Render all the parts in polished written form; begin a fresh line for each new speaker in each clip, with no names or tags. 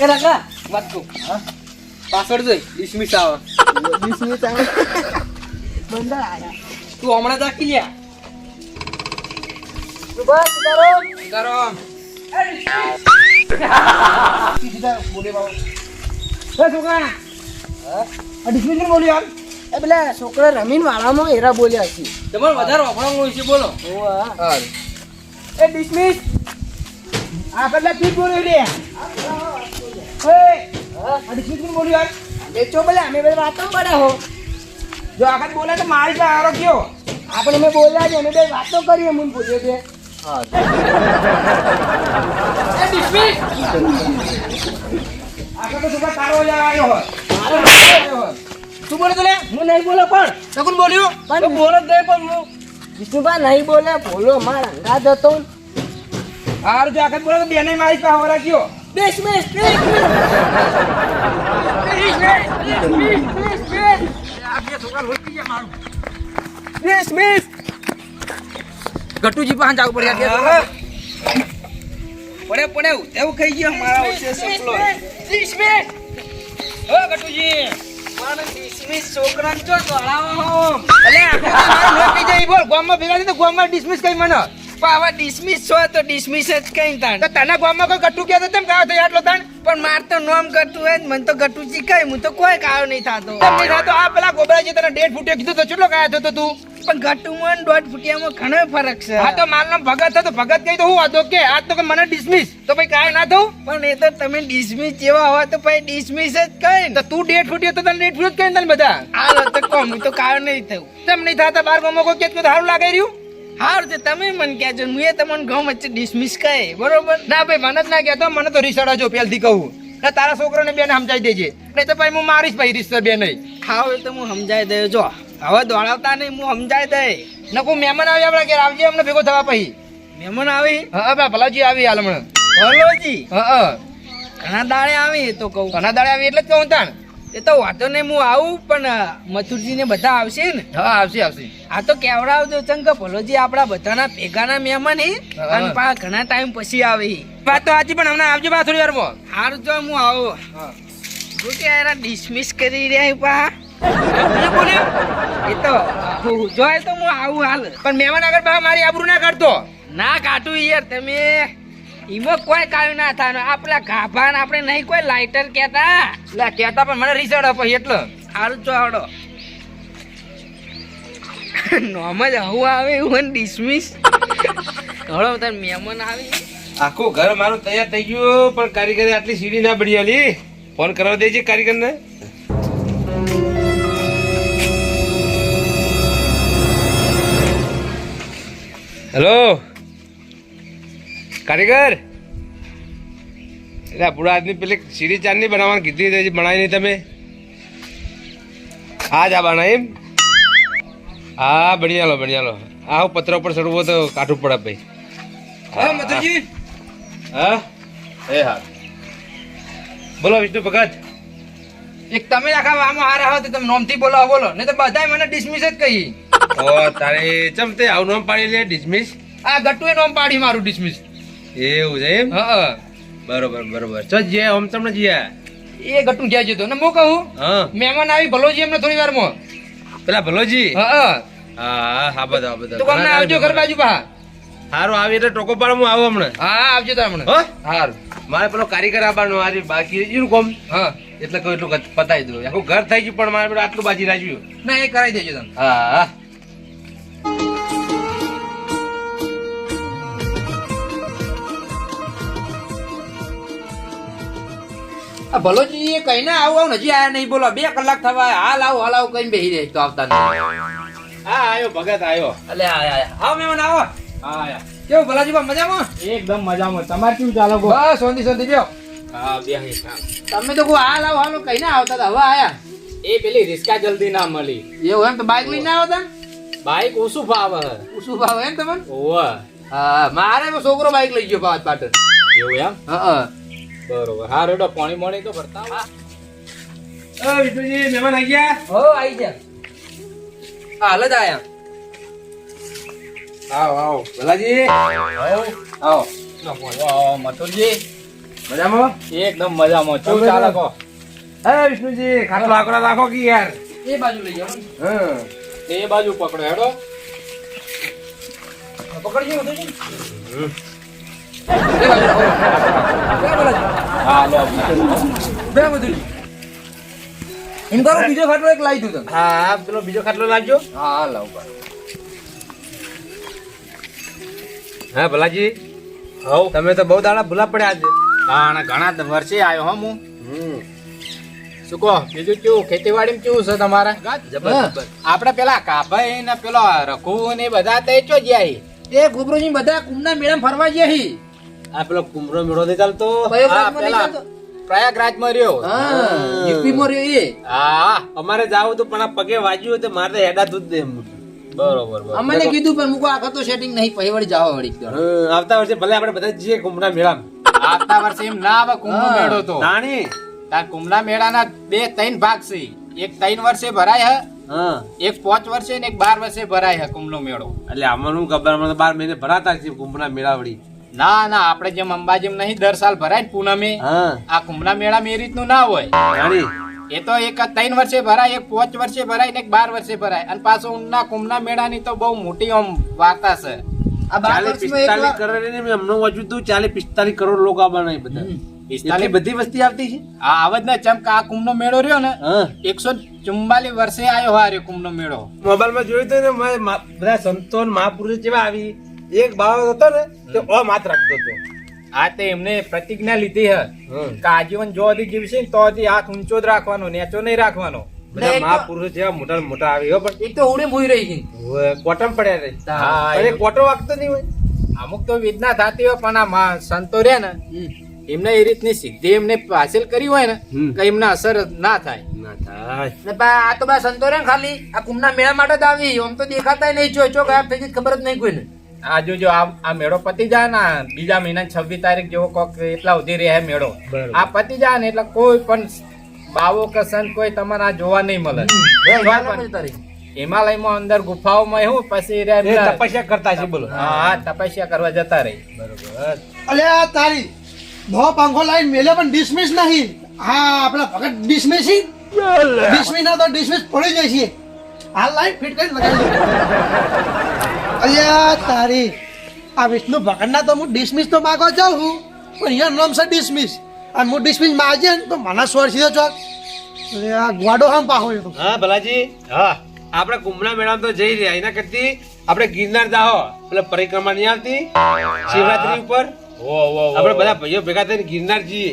કે રાખા વાત કહું હા પાસવર્ડ જોઈ ડિસમિસ આવે બંધા આયા તું હમણાં જાકી લ્યા બસ કરો સીધા બોલે બાબા એ છોકરા હા આ ડિસમિસ કેમ બોલ્યો યાર એ પેલા છોકરા રમીન વાળામાં એરા બોલ્યા છે તમારે વધારે વાપરવાનું હોય છે બોલો હા એ ડિસમિસ આ પેલા તું બોલ્યો લે એ આ ડિસમિસ કેમ બોલ્યો યાર એ ચો બોલે અમે બે વાતો કરે હો જો આખત બોલે તો મારી જા આરો કયો આપણે મે બોલ્યા છે અમે બે વાતો કરીએ મુન બોલ્યો છે હા એ ડિસમિસ આખો તો સુબહ તારો આવ્યો હોય તું બોલે તો લે હું નહીં બોલો પણ તો કોણ બોલ્યો તો બોલો દે પણ હું વિષ્ણુભા નહીં બોલે બોલો માર અંગા જતો આર જો આખત બોલે તો બેને મારી પા હોરા કયો ડિસમિસ ગટુજી પાસે જાવ પડ્યા પડે એવું ખાઈ ગયો મારા ઓછે સપલો ઓ ગટુજી માને ડિસમિસ છોકરાને જો તળાવો અલે મારો નો કઈ જાય બોલ ગામમાં ભેગા થઈ તો ગામમાં ડિસમિસ કઈ મને પાવા ડિસમિસ છો તો ડિસમિસ જ કઈ તાણ તો તને ગામમાં કોઈ ગટુ કે તો તેમ કાવ તો આટલો તાણ પણ માર તો નામ કરતું હે મને તો ગટુજી કઈ હું તો કોઈ કાવ નહીં થાતો તમને થાતો આ પેલા ગોબરાજી તને 1.5 ફૂટે કીધું તો કેટલો કાયો તો તું પણ ગટુમાં 1.5 ફૂટિયામાં ઘણો ફરક છે હા તો માર નામ ભગત હતો ભગત કઈ તો હું વાતો કે આજ તો મને ડિસમિસ તો ભાઈ કાય ના થઉં પણ એ તો તમે ડિસમિસ જેવા હોય તો ભાઈ ડિસમિસ જ કઈ તો તું 1.5 ફૂટિયો તો તને 1.5 ફૂટ કઈ તને બધા હાલ તો કોમ હું તો કાયો નહીં થઉં તેમ નહીં થાતા બાર ગામમાં કોઈ કેત સારું લાગે રહ્યું હાર તે તમે મને કહેજો હું એ તમને ગામ વચ્ચે ડિસમિસ કહે બરોબર ના ભાઈ મને જ ના કહેતો મને તો રીસડા જો પહેલથી કહું ના તારા છોકરાને બેન સમજાઈ દેજે નહીં તો ભાઈ હું મારીશ ભાઈ રીસર બે નહીં ખાવ એ તો હું સમજાઈ દે જો હવે દોડાવતા નહીં હું સમજાઈ દે નકો મહેમાન આવી આપણા ઘેર આવજે અમને ભેગો થવા પછી મહેમાન આવી હા બા ભલાજી આવી હાલ હમણાં ભલોજી હા ઘણા દાડે આવી તો કહું ઘણા દાડે આવી એટલે જ કહું તાણ એ તો વાતો ને હું આવું પણ મથુરજી ને બધા આવશે ને હા આવશે આ તો કેવડાવજો ચંક ભલોજી આપડા બધાના ભેગાના મહેમાન અને પા ઘણા ટાઈમ પછી આવી વાત તો આજી પણ હમણાં આવજો બા થોડી વારમાં હારું જો હું આવું શું કે યાર ડિસમિસ કરી રહ્યા પા બોલ્યો એ તો જો તો હું આવું હાલ પણ મહેમાન આગળ બા મારી આબરૂ ના કાઢતો ના કાઢું યાર તમે ઈમો કોઈ કાયું ના થાય આપલા ગાભાન આપણે નહીં કોઈ લાઇટર કેતા લે કેતા પણ મને રીસડ પછી એટલે હારું ચોડો નોમ જ આવું આવે એવું ડિસમિસ ઘણો તાર મહેમાન આવી
આખું ઘર મારું તૈયાર થઈ ગયું પણ કારીગરે આટલી સીડી ના બળી આલી ફોન કરવા દેજે કારીગરને હેલો કારીગર એટલે બુડા આદમી પેલી સીડી ચાંદની બનાવવાની કીધી બનાવી નહીં તમે હા જા બનાવી એમ હા બણિયા લો આ પત્ર ઉપર ચડવો તો કાઠું પડે ભાઈ હા મથુરજી હા એ હા બોલો વિષ્ણુ ભગત
એક તમે આખા આમાં હારા હો તો તમે નોમથી બોલો નહીં તો બધાય મને ડિસમિસ જ કહી
ઓ તારે ચમતે આવું નામ પાડી લે ડિસમિસ
આ ગટ્ટુએ નામ પાડી મારું ડિસમિસ
એવું છે એમ
હા
બરોબર ચલ જે ઓમ તમને જીયા
એ ગટ્ટુ ગયા જતો ને હું કહું
હા
મહેમાન આવી ભલોજી એમને થોડી વારમાં
પેલા ભલોજી
હા
હા બધા
તો તમને આવજો ઘર બાજુ પા
હારું આવી એટલે ટોકો પાડ હું આવું હમણાં
હા આવજો તો હમણાં
હો
હારું
મારે પેલો કારીગર આવવાનો આજે બાકી રહ્યું કોમ
હા
એટલે કહું એટલું પતાવી દઉં આખું ઘર થઈ ગયું પણ મારે પેલું આટલું બાજી રાખ્યું
ના એ કરાવી દેજો તમે
હા
આ ભલોજી કઈ ના આવું હજી આયા નહીં બોલો 2 કલાક થવા હાલ આવો કઈ બેહી રહે તો આવતા નહીં
હા આયો ભગત આયો
અલે આવો મહેમાન આવો
હા આયા
કેવું ભલાજી બા મજામાં
એકદમ મજામાં તમારે કેવું ચાલો
બસ શાંતિ બેહો
હા બે
તમે તો હાલ આવો કઈ ના આવતા હતા હવે આયા
એ પેલી રિસ્કા જલ્દી ના મળી
એવું એમ તો બાઈક લઈને આવતા
બાઈક ઓછું ફાવે
શું ભાવ એમ તમને
ઓવે
હા મારે છોકરો બાઈક લઈ ગયો પાવત પાટણ
એવું એમ
હા
બરોબર હા રેડો પાણી તો ભરતા
ઓ વિષ્ણુજી મહેમાન આવી ગયા
હો આવી જા હાલ જ આયા
આવો ભલાજી આવો
મથુરજી
મજામાં
એકદમ મજામાં શું ચાલે કહો
હે વિષ્ણુજી ખાટલો આકડો રાખો કે યાર
એ બાજુ લઈ જાઓ
હા
એ બાજુ પકડો હેડો
પકડજો મધુજી
હા લો
બે મધુજી એમ કરો બીજો ખાટલો એક લાવી દઉં તમે
હા પેલો બીજો ખાટલો લાવજો
હા લાવ
હા ભલાજી
હવ
તમે તો બહુ દાડા ભૂલા પડ્યા આજે
તાણ ઘણા વર્ષે આવ્યો હો હું શું કહો બીજું કેવું ખેતીવાડીમાં કેવું છે તમારે
જબરજસ્ત
આપણે પેલા કાભાઈ ને પેલો રઘુ ને બધા તે ચો જ્યાં
એ ગોબરોજી બધા કુંભના મેળામાં ફરવા ગયા હી
આ પેલો કુમરો મેળો નહીં ચાલતો
પ્રયાગરાજમાં નહીં
પેલા
ચાલતો?
પ્રયાગરાજ માં રહ્યો
હા યુપી માં રહ્યો એ
હા
અમારે જાવું હતું પણ આ પગે વાગ્યું તો મારે તો હેડા દૂધ દે એમ.
બરોબર બરોબર
અમને કીધું પણ મુકો આખા તો સેટિંગ નહીં પછી વળી જાવ વળી
આવતા વર્ષે ભલે આપણે બધા જઈએ કુંભના મેળામાં
આવતા વર્ષે એમ ના આવે કુંભ
હા.
મેળો તો
તાણી
તાર કુંભના મેળાના 2-3 ભાગ છે એક 3 વર્ષે ભરાય હે
હા
એક 5 વર્ષે ને એક 12 વર્ષે ભરાય હે કુંભનો મેળો
એટલે આમાં શું ખબર અમને તો 12 મહિને ભરાતા છે કુંભના મેળા વળી
ના ના આપણે જેમ અંબાજીમ નહીં દર સાલ ભરાય ને પૂનમે
હા
આ કુંભના મેળામાં એ રીતનું ના હોય
તાણી
એ તો એક 3 વર્ષે ભરાય એક 5 વર્ષે ભરાય ને એક 12 વર્ષે ભરાય અને પાછો ઊનના કુંભના મેળાની તો બહુ મોટી આમ વાર્તા છે
આ 12 વર્ષમાં
40-45
એક
કરોડ ને મેં હમણાં વાંચ્યું હતું 40-45 કરોડ લોકો આવવાના એ બધા એટલી બધી વસ્તી આવતી છે
આ આવજ ને ચમક આ કુંભનો મેળો રહ્યો ને
હા
144 વર્ષે આવ્યો હારે કુંભનો મેળો
મોબાઈલમાં જોયું હતું ને બધા સંતો ને મહાપુરુષો જેવા આવી એક બાળક હતો ને તે માત રાખતો હતો
આ તે એમને પ્રતિજ્ઞા લીધી હે કે આજીવન જો હજી જીવશે ને તો હજી હાથ ઊંચો જ રાખવાનો નેચો નહીં રાખવાનો
બધા મહાપુરુષો જેવા મોટા ને મોટા આવી હો પણ
એક તો ઉડે મોઈ રહી ગઈ
કોટમ પડ્યા રહી
હા,
પણ એ કોટો વાગતો નહીં હોય
અમુક તો વેદના થતી હોય પણ આ સંતો રે ને એમને એ રીતની સિદ્ધિ એમને હાસિલ કરી હોય ને કે એમને અસર ના થાય
ના થાય
ને આ તો બા સંતો રે ને ખાલી આ કુંભના મેળા માટે જ આવી આમ તો દેખાતા નહીં ચો ગાયબ થઈ ગઈ ખબર જ નહીં કોઈને
આ જો આ મેળો પતી જાય ને બીજા મહિના 26 તારીખ જેવો કોક એટલા સુધી રહે મેળો
બરોબર.
આ પતી જાય ને એટલે કોઈ પણ બાવો કે સંત કોઈ તમારે આ જોવા નહીં મળે હિમાલયમાં અંદર ગુફાઓમાં એવું પછી રે
એ તપસ્યા કરતા છે બોલો
હા તપસ્યા કરવા જતા રહી
બરોબર
અલે આ તારી નવો પંખો લાઈન મેલે પણ ડિસમિસ નહીં હા આપણા ભગત ડિસમિસિંગ ડિસમિસ ના તો ડિસમિસ પડી જાય છે હાલ લાઈન ફિટ કરી લગાવી દો અલ્યા તારી આ વિષ્ણુ ભગત ના તો હું ડિસમિસ તો માગવા જાઉં છું પણ અહીંયા નામ છે ડિસમિસ અને હું ડિસમિસ માગજે ને તો મને સ્વર સીધો ચોક અરે આ ગ્વાડો આમ પાહો એ તો
હા ભલાજી
હા
આપણે કુંભના મેળામાં તો જઈ રહ્યા એના કરતી આપણે ગિરનાર જાઓ પેલા પરિક્રમા નહીં આવતી શિવરાત્રી ઉપર આપણે બધા ભાઈઓ ભેગા થઈને ગિરનાર જઈએ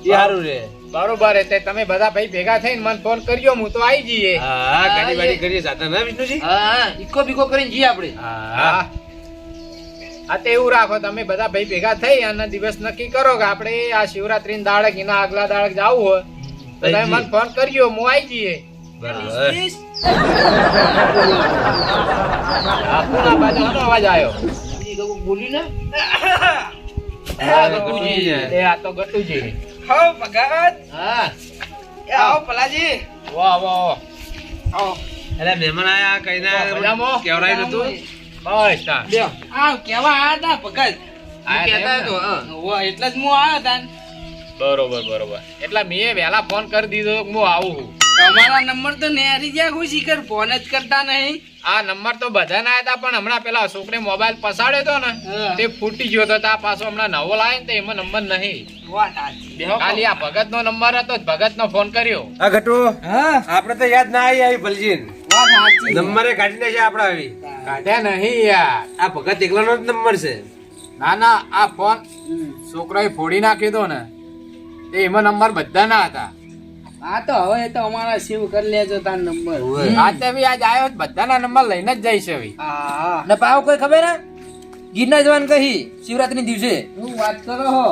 એ સારું રે
બરોબર એટલે તમે બધા ભાઈ ભેગા થઈને મને ફોન કર્યો હું તો આવી જઈએ
હા ગાડી વાડી કરીએ સાથે ના વિષ્ણુજી
હા ઈકો બીકો કરીને જઈએ આપણે
હા
હા તો એવું રાખો તમે બધા ભાઈ ભેગા થઈ અને દિવસ નક્કી કરો કે આપણે આ શિવરાત્રી દાડક એના આગલા દાડક જવું હોય તો તમે મને ફોન કર્યો હું આવી જઈએ
બરાબર
આ કોના બાજુનો અવાજ આવ્યો
બોલી ને
એ આ તો ગટુજી
હો ભગત
હા
એ આવો પલાજી
વાહ વાહ
આવો
એટલે મહેમાન આયા કઈ
મજામાં?
કેવરાયું નતું
બસ તા.
આ કેવા આયા તા ભગત
આયા
કહેતા
તા
તો હા એટલે જ હું આવ્યો તા
બરોબર બરોબર એટલે મેં વહેલા ફોન કરી દીધો કે હું આવું છું.
તમારા નંબર તો નેરી ગયા હું શીખર ફોન જ કરતા નહીં
આ નંબર તો બધા ના હતા પણ હમણાં પેલા છોકરે મોબાઈલ પસાડ્યો તો ને
હા.
તે ફૂટી ગયો તો આ પાછો હમણાં નવો લાવ્યો ને તો એમાં નંબર નહીં
વાત સાચી.
ખાલી આ ભગત નો નંબર હતો ભગત નો ફોન કર્યો
આ ઘટો
હા
આપણે તો યાદ ના આવી ભલજીન
વાત સાચી.
નંબરે કાઢી નાખે આપણે આવી
કાઢ્યા નહીં યાર
આ ભગત એકલાનો જ નંબર છે
ના ના આ ફોન છોકરાએ ફોડી નાખ્યો તો ને તે એમાં નંબર બધા ના હતા
હા તો હવે તો અમારા સેવ કરી લેજો તાર નંબર
આ તે બી આજ આવ્યો બધાના નંબર લઈને જ જઈશ હવે
હા ને પાવ કોઈ ખબર હે ગિરનાર જવાનું કહી શિવરાત્રી દિવસે હું વાત કરો હો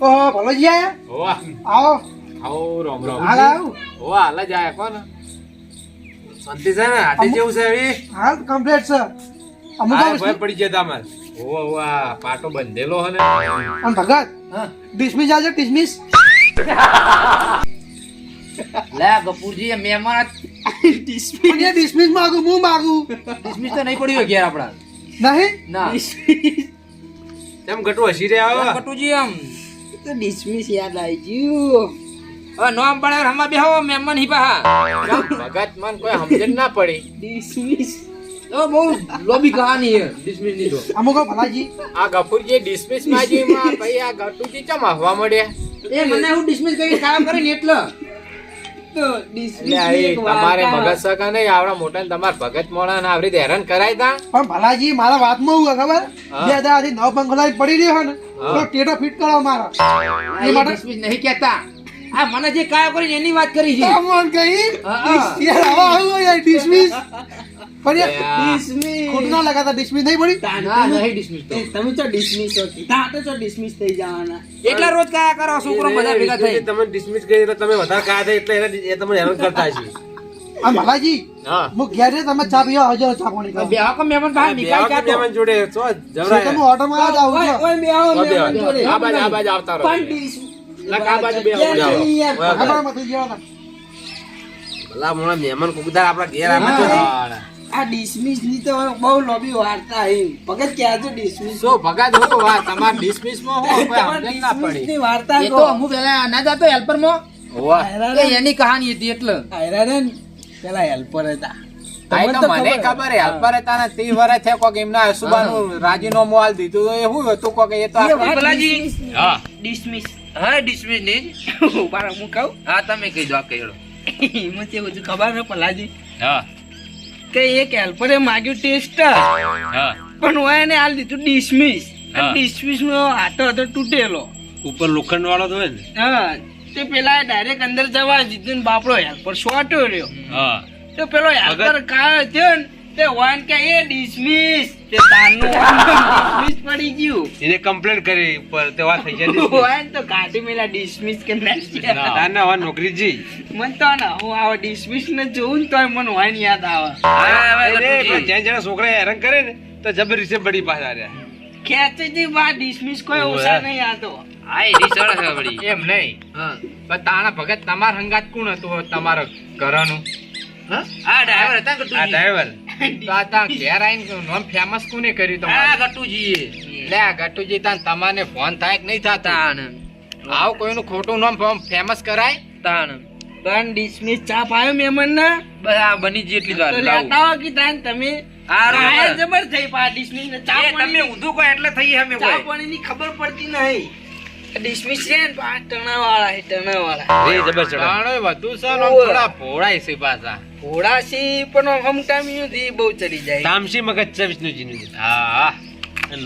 ઓહો ભલોજી આયા
હોવા
આવો
આવો રોમ રોમ
હાલ આવું
હોવા હાલ જ આયા કોણ
શાંતિ છે ને હાથે જેવું છે આવી
હાલ કમ્પ્લીટ છે અમુક
આ
વસ્તુ
ભય પડી જતા અમારે
હોવા હોવા પાટો બંધેલો હે ને
અને ભગત ડિસમિસ આજે ડિસમિસ
લે ગપુરજી મહેમાન
અહીંયા ડિસમિસ માગું હું માગું
ડિસમિસ તો નહીં પડ્યું ઘેર આપડા
નહીં
ના
કેમ ઘટુ હસી રહ્યા આવો
કટુજી આમ તો ડિસમિસ યાદ આવી ગયું. હવે નોમ પડે હમા બેહો મહેમાન હી પાહા.
ભગત મન કોઈ સમજણ ના પડી.
ડિસમિસ તો બહુ લોબી કહાની છે ડિસમિસ ની તો.
અમુક ભલાજી
આ ગફુરજી ડિસમિસ માજીમાં ભાઈ આ ગટુજી ચમ હવા મળ્યા.
એ મને હું ડિસમિસ કરી કામ કરે ને એટલે તો
એટલે આ એ તમારે મગજ સકા નહીં આવડા મોટા ને તમાર ભગત મોણા ને આવડી રીતે હેરાન કરાય તા.
પણ ભલાજી મારા વાતમાં હું ખબર
હા.
2000 થી નવ પંખો લાઈન પડી રહ્યો ને તો ટેટો ફિટ કરો મારા એ માટે
ડિસમિસ નહીં કહેતા. આ મને જે કાયો કરીને એની વાત કરી છે.
મન કહી
હા.
યાર આવા આવ્યો યાર ડિસમિસ પણ યાર
ડિસમિસ
ખોટ ના લગાતા ડિસમિસ નહીં પડી
ના નહીં ડિસમિસ તો
તમે તો ડિસમિસ છો તા તો ડિસમિસ થઈ જવાના.
એટલા રોજ કાયા કરો છોકરો બધા ભેગા થઈ.
તમે ડિસમિસ કરી એટલે તમે વધારે કાયા થાય એટલે એ તમને હેરાન કરતા હશે.
આ ભલાજી
હા
હું ઘેર જઈને તમે ચા પીવા હજો ચા પાણી કરો
બે આકો મહેમાન બહાર નિકાલ
બેવા કે
કાતો.
મહેમાન જોડે છો
તમે
જવરાય.
ઓટોમાં જ આવું
ઓય
છો
ઓય બે આવો
બે આવો.
મહેમાન જોડે.
આ બાજુ આવતા રહો.
પણ ડિસમિસ
લખ આ બાજુ બે આવો.
ક્યાં નહીં યાર.
ઓય,
ખબર મત જવાના
ભલા મોણા મહેમાન કુકદાર આપણા ઘેર આવે છે.
હા.
આ ડિસમિસ ની તો બહુ લોબી વાર્તા હે. ભગત ક્યાં છે ડિસમિસ?
શું ભગત હું વાત તમાર ડિસમિસ માં હું કોઈ
તમારે
સમજણ ના
ડિસમિસ
પડી.
ની વાર્તા
એ
કહો.
તો હું પેલા ના જાતો હેલ્પર માં
વાહ.
એ એની કહાની હતી એટલે
આયરાને પેલા હેલ્પર હતા.
આ
તમને
તો મને ખબર હે હલપર હતા ને 30 વર્ષ થયા કોક એમના સુબાનું રાજીનામું આલ દીધું તો એ શું હતું કોક એ તો
એ
આપણે-
વાત
ભલાજી.
ડિસમિસની.
હા
ડિસમિસ હા ડિસમિસ ની
બારા હું કહું
હા તમે કહી દો આ કહી દો.
એમાં કેવું છે ખબર ને પલાજી
હા
કે એક હેલ્પરે માગ્યું ટેસ્ટ
હા
પણ હું એને હાલ દીધું ડિસમિસ
હા.
ડિસમિસ નો હાથો હતો તૂટેલો.
ઉપર લોખંડ વાળો તો હોય ને.
હા તે પેલા ડાયરેક્ટ અંદર જવા દીધું ને બાપડો હેલ્પર શોર્ટો રહ્યો.
હા
તો પેલો હેલ્પર કાયો થયો ને તે વાન કે એ ડિસમિસ તે તારનું ડિસમિસ પડી ગયું.
એને કમ્પ્લેન કરી ઉપર તે વાત થઈ જાય.
વાન તો કાઢી મેલા ડિસમિસ કે નાખ્યા.
ના.
તારના હવે નોકરી જી.
મન તો ને હું આવા ડિસમિસ ને જોઉં ને તોય મને વાન યાદ આવે.
પણ જ્યાં જ્યાં છોકરા હેરાન કરે ને તો જબર રીતે બડી પાછા રહ્યા.
ખેંચી બા ડિસમિસ કોઈ
ઓવે.
ઓછા નહીં આતો.
હા એ ડીસળ છે વળી
એમ નહીં
હા
પણ તાણા ભગત તમાર હંગાત કોણ હતું તમારા ઘરનું
આ ડ્રાઈવર હતા
આ
ગટુજી
ડ્રાઈવર
તો આ તા ઘેર આઈને નામ ફેમસ કોને કર્યું
આ
તમારું
ગટુજી
લે આ ગટુજી તાન તમારે ફોન થાય કે નહીં થતા
તાણ
આવું કોઈનું ખોટું નામ ફેમસ કરાય
તાણ
પણ ડિસમિસ ચા પાયો મેમન ના
બસ આ બની ગઈ એટલી જ વાર
તો
લાવું.
લેતા હો કે તાન તમે
આ
કાયા
રોજ.
જબર થઈ પા ડિસમિસ ને ચા
એ તમે
પાણી
ઊંધું કહો એટલે થઈ અમે
ચા
કોઈ
પાણી ની ખબર પડતી નહીં. ડિસમિસ છે ને પા ટણાવાળા હે ટણાવાળા.
રે જબર ચડે.
તાણોય વધુ છે ને આમ
ઓવે.
થોડા ભોળાય છે પાછા
ઘોડા છે પણ અમુક ટાઈમ યુથી બહુ ચડી જાય.
તામસી મગજ છે વિષ્ણુજીનું.
હા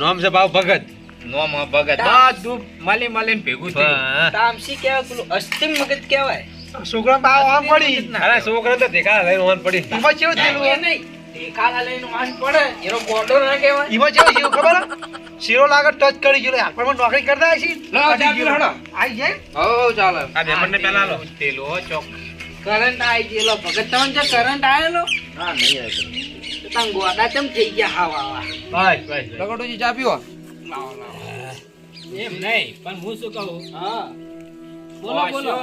નામ છે ભાવ ભગત.
નોમ ભગત બધું મળી મળીને ભેગું થયું
હા.
તામસી કેવાય પેલું અસ્થિમ મગજ કેવાય.
છોકરા બાવ આમ પડી
અરે છોકરા તો દેખા લઈને ઓન પડી.
એમાં કેવું
એ
થયેલું
નહીં ઢેકાલા લઈને વાન પડે એનો બોર્ડર ના કહેવાય.
એમાં કેવું થયું ખબર હે? શીરો લાગે ટચ કરી ગયો હાથમાં નોકરી કરતા હશી
લાવો, ચા પીલો, હેડો.
આઈ જાય
હો ચાલો
આ મહેમાનને પહેલા આલો.
તેલો ચોક
કરંટ આવી ગયેલો ભગત તમને જે કરંટ આવેલો
હા નહીં આવે
તો તાન ગોડા કેમ થઈ ગયા હાવા
બસ બસ
લગડુજી ચા પીવો
એમ નહીં પણ હું શું કહું
હા બોલો બોલો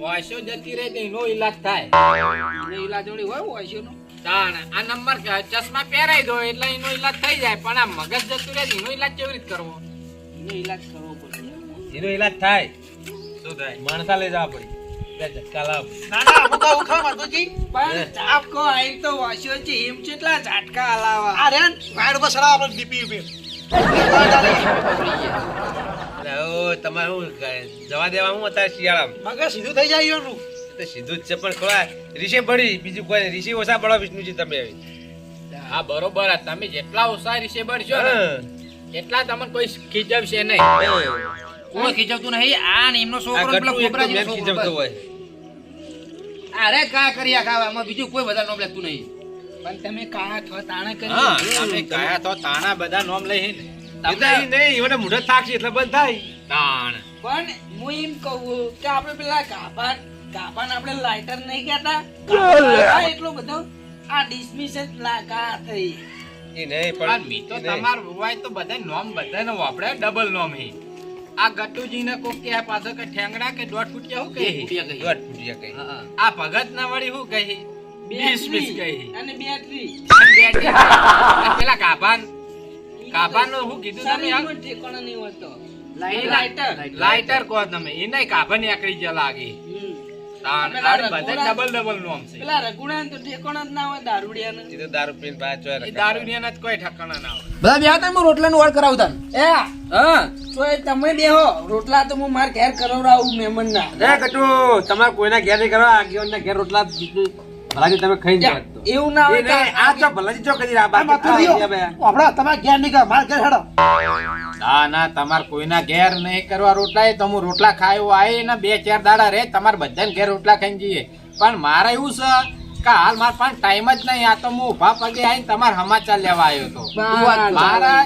વાસો જતી રહે તો એનો ઈલાજ થાય
એનો ઈલાજ વળી હોય વાસ્યોનો.
તાણ આ નંબર ચશ્મા પહેરાઈ દો એટલે એનો ઈલાજ થઈ જાય પણ આ મગજ જતું રહે તો એનો ઈલાજ કેવી રીતે કરવો
એનો ઈલાજ કરવો પડશે.
એનો ઈલાજ થાય. શું થાય? માણસા લઈ જવા પડી. બે ઝટકા લાવ.
ના ના હું કહું ખરા માધુજી
પણ ચાપકો આઈ તો વાસ્યો છે એમ કેટલા ઝાટકા હલાવા.
આ રેન વાયર પર સડા આપણે ડીપી ઉપર
અરે ઓ તમારે શું જવા દેવા હું અત્યારે શિયાળામાં.
મગજ સીધું થઈ જાય એનું
તો સીધું જ છે પણ થોડા રીશે પડી બીજું કોઈ નહીં. રીશે ઓછા પડો વિષ્ણુજી તમે હવે.
હા બરોબર આ તમે જેટલા ઓછા રીશે બનશો ને
હા.
એટલા તમને કોઈ ખીજવશે નહીં
કોઈ ખીચવતું નહીં આ ને એમનો
આ
છોકરો પેલો
ગટુ એક તો
કોબરા જેવો
મેં
છોકરો
ખીજવતો
બસ.
હોય.
અરે કા કર્યા ખાવા આમાં બીજું કોઈ વધારે નોમ લેતું નહીં
પણ તમે કાયા થો તાણે કરી.
હા તમે કયા તો તાણા બધા નોમ લઈ ને
એ તો ઈ નહીં, ઈવોને મોઢે થાકશે એટલે બંધ થાય.
તાણ
પણ હું એમ કહું કે આપણે પેલા કાપાન આપણે લાઇટર નહીં કહેતા એટલો બધો આ ડિસમિસ જ લાગા થઈ.
ઈ નહીં
પણ મી તો
ઈ નહીં.
તમાર હોય તો બધા નોમ બધાને વાપરે ડબલ નોમ હી આ ગટુજી ને કોક કે પાછો કે ઠેંગડા કે દોઢ ફૂટિયા હું કહી
ફૂટિયા કહી.
દોઢ ફૂટિયા કહી.
હા, હા.
આ ભગત ના વળી હું કહી ડિસમિસ કહી
અને બેટરી
અને પેલા ગાભાન કાભાનું શું કીધું તમે હાલ?
શરીરમાં ઠેકાણો નહીં હોતો.
Lighter
lighter.
લાઈટર કહો તમે એ નહીં કાભા નીકળી ગયા લાગે
હમ.
તાણ
પેલા
તાણ બધા
રઘુડા-
ડબલ નોમ છે
પેલા રઘુડાને તો ઠેકાણો જ ના હોય દારૂડિયાને.
એ તો દારૂ પીને પાછા ચોય
એ
રખડતા.
દારૂડિયાના જ કોઈ ઠકાણા ના હોય
બધા બે હતા હું રોટલાનું વાળ કરાવું તને
એ
હા
તો એ તમે બેહો રોટલા તો હું માર ઘેર કરાવડાવું મહેમાનના.
એ કટુ તમારે કોઈના ઘેર નહીં કરવા આગેવાનના ઘેર રોટલા ભલાજી તમે ખાઈને જાઓ તો.
એવું ના
એ
હોય
નહીં, આ તો ભલાજી ચો કરી આ
આ મથુરીઓ, આપણા તમારા ઘેર નહીં ગયા, મારા ઘેર હેડો.
ના ના તમારે કોઈના ઘેર નહીં કરવા રોટલા એ તો હું રોટલા ખાયો આય ને 2-4 દાડા રે તમારે બધાને ઘેર રોટલા ખાઈને જઈએ પણ મારે એવું છે કે હાલ મારા પાસે ટાઈમ જ નહીં આ તો હું ઉભા પગે આવીને તમારા સમાચાર લેવા આવ્યો હતો મારા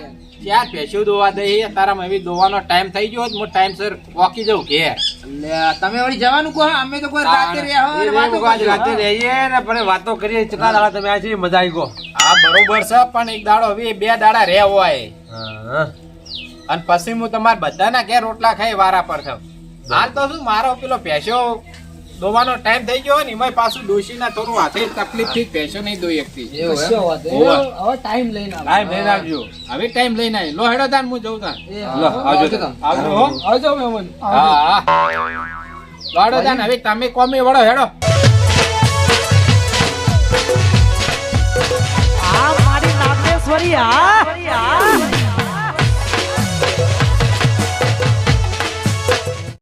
ચાર ભેંસો દોવા દઈએ તારામાં એવી દોવાનો ટાઈમ થઈ ગયો હું ટાઈમસર પોકી જાઉં ઘેર
તમે વળી જવાનું કહો અમે તો કોઈ રાતે રહ્યા હોય
એ
અને વાતો
આજ
કરીએ.
રાતે રહીએ ને પણ વાતો કરીએ ચકા દાડા તમે આ છે મજા આવી ગયો
હા બરોબર છે પણ એક દાડો હવે 2 દાડા રે હોય
હા
અને પછી હું તમારા બધાના ઘેર રોટલા ખાઈ વારા પર થાવ હાલ તો શું મારો પેલો ભેંસો દોવાનો ટાઈમ થઈ ગયો ને એમાં પાછું ડોશીના થોડું હાથે તકલીફ થી ભેંસો નહીં દોઈ શકતી
કશો વાંધો નહીં.
ઓવા.
હવે ટાઈમ લઈને આવો.
ટાઈમ લઈને આવજો
હવે ટાઈમ લઈને આવી લો હેડો તાન હું જઉં તાન
એ
લો, આવજો
તમે.
આવજો હો.
આવજો મહેમાન.
હા હા લો હેડો તાન હવે તમે કોમી વળો હેડો
આ મારી નાગેશ્વરી આ